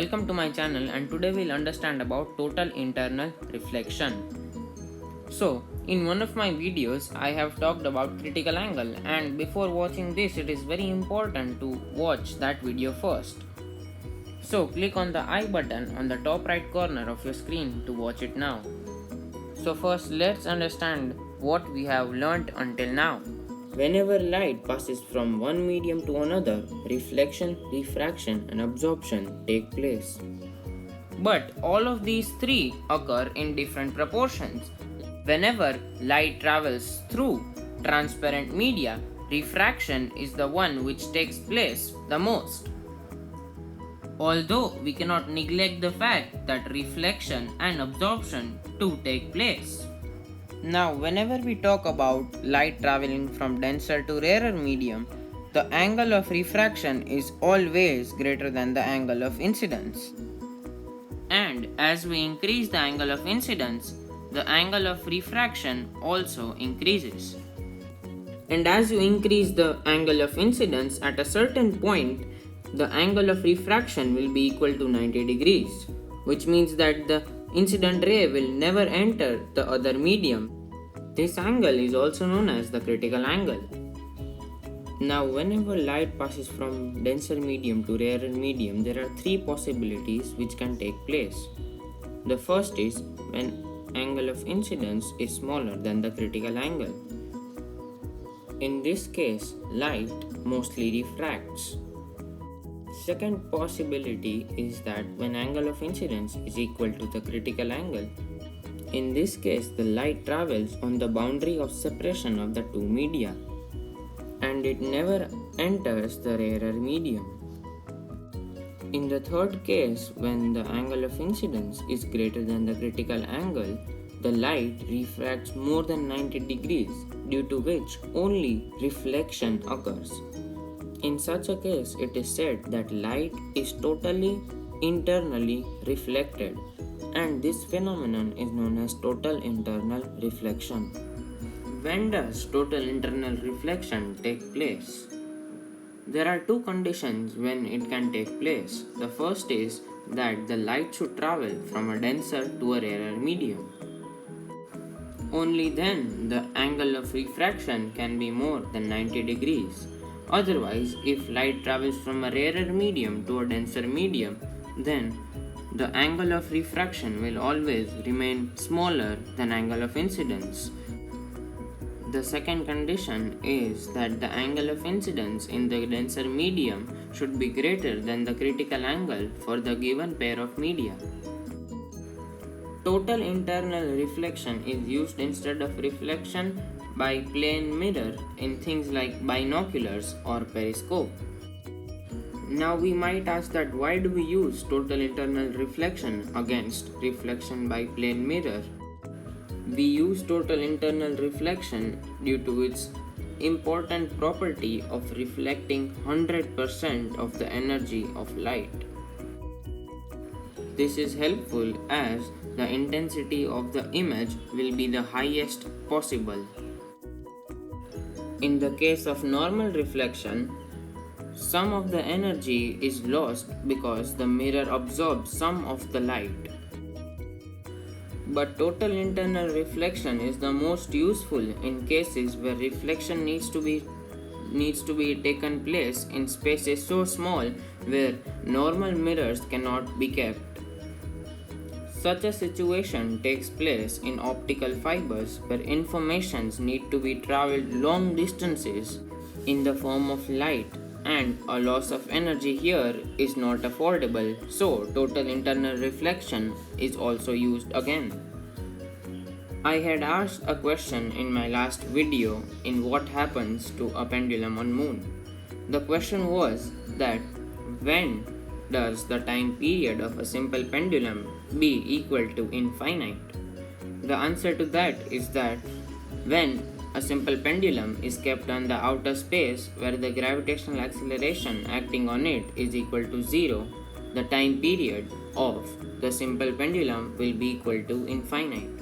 welcome to my channel, and today we'll understand about total internal reflection. So, in one of my videos I have talked about critical angle, and before watching this it is very important to watch that video first. So click on the I button on the top right corner of your screen to watch it now. So first let's understand what we have learnt until now. Whenever light passes from one medium to another, reflection, refraction and absorption take place. But all of these three occur in different proportions. Whenever light travels through transparent media, refraction is the one which takes place the most. Although we cannot neglect the fact that reflection and absorption too take place. Now, whenever we talk about light traveling from denser to rarer medium, the angle of refraction is always greater than the angle of incidence. And as we increase the angle of incidence, the angle of refraction also increases. And as you increase the angle of incidence at a certain point, the angle of refraction will be equal to 90 degrees, which means that the incident ray will never enter the other medium. This angle is also known as the critical angle. Now, whenever light passes from denser medium to rarer medium, there are three possibilities which can take place. The first is when angle of incidence is smaller than the critical angle. In this case, light mostly refracts. Second possibility is that when angle of incidence is equal to the critical angle. In this case, the light travels on the boundary of separation of the two media, and it never enters the rarer medium. In the third case, when the angle of incidence is greater than the critical angle, the light refracts more than 90 degrees, due to which only reflection occurs. In such a case, it is said that light is totally internally reflected, and this phenomenon is known as total internal reflection. When does total internal reflection take place? There are two conditions when it can take place. The first is that the light should travel from a denser to a rarer medium. Only then the angle of refraction can be more than 90 degrees. Otherwise, if light travels from a rarer medium to a denser medium, then the angle of refraction will always remain smaller than angle of incidence. The second condition is that the angle of incidence in the denser medium should be greater than the critical angle for the given pair of media. Total internal reflection is used instead of reflection by plane mirror in things like binoculars or periscope. Now we might ask that why do we use total internal reflection against reflection by plane mirror? We use total internal reflection due to its important property of reflecting 100% of the energy of light. This is helpful as the intensity of the image will be the highest possible. In the case of normal reflection, some of the energy is lost because the mirror absorbs some of the light. But total internal reflection is the most useful in cases where reflection needs to be taken place in spaces so small where normal mirrors cannot be kept. Such a situation takes place in optical fibers where informations need to be traveled long distances in the form of light, and a loss of energy here is not affordable, so total internal reflection is also used again. I had asked a question in my last video in what happens to a pendulum on moon. The question was that when does the time period of a simple pendulum be equal to infinite? The answer to that is that when a simple pendulum is kept on the outer space where the gravitational acceleration acting on it is equal to 0, the time period of the simple pendulum will be equal to infinite.